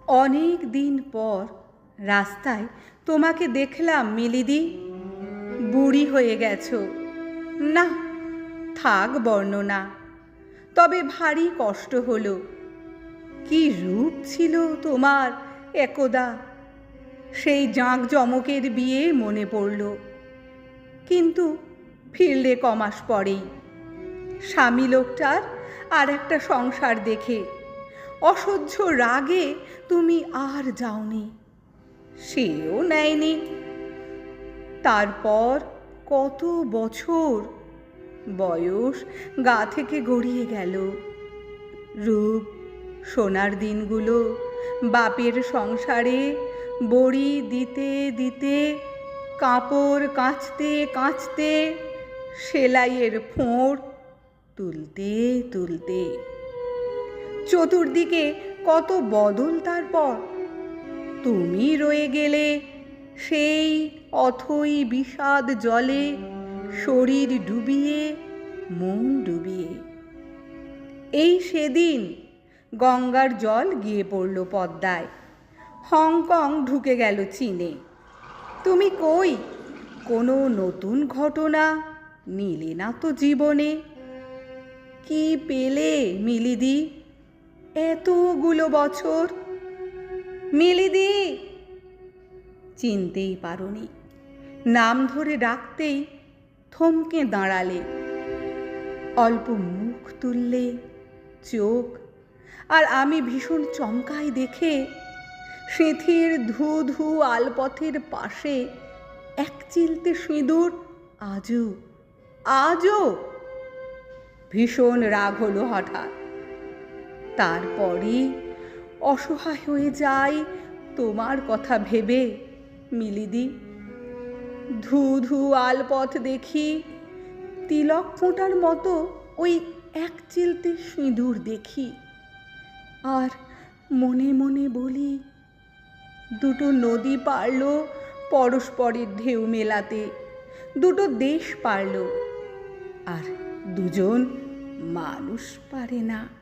অনেক দিন পর রাস্তায় তোমাকে দেখলাম মিলিদি। বুড়ি হয়ে গেছো। না, থাক বর্ণনা। তবে ভারী কষ্ট হলো। কি রূপ ছিল তোমার একদা। সেই জাঁকজমকের বিয়ে মনে পড়ল। কিন্তু ফিরলে কমাস পরেই স্বামী লোকটার আর একটা সংসার দেখে অসহ্য রাগে তুমি আর যাওনি, সেও নেয়নি। তারপর কত বছর বয়স গা থেকে গড়িয়ে গেল। রূপ সোনার দিনগুলো বাপের সংসারে বড়ি দিতে দিতে, কাপড় কাচতে কাচতে, সেলাইয়ের ফোঁড় তুলতে তুলতে চতুর্দিকে কত বদল। তারপর তুমি রয়ে গেলে সেই অথই বিষাদ জলে, শরীর ডুবিয়ে মন ডুবিয়ে। এই সেদিন গঙ্গার জল গিয়ে পড়ল পদ্মায়, হংকং ঢুকে গেল চীনে। তুমি কই? কোনো নতুন ঘটনা নিলে না তো জীবনে। কি পেলে মিলিদি এতগুলো বছর? মিলিদি! চিনতেই পারোনি। নাম ধরে ডাকতেই থমকে দাঁড়ালে। অল্প মুখ তুললে, চোখ, আর আমি ভীষণ চমকাই দেখে সিঁথির ধু ধু আলপথের পাশে এক চিলতে সিঁদুর আজও আজও। ভীষণ রাগ হলো হঠাৎ। তারপরই অসহায় হয়ে যাই তোমার কথা ভেবে মিলিদি। ধু ধু আলপথ দেখি, তিলক ফোঁটার মতো ওই এক চিলতে সিঁদুর দেখি, আর মনে মনে বলি, দুটো নদী পারল পরস্পরের ঢেউ মেলাতে, দুটো দেশ পারল, আর দুজন মানুষ পারে না।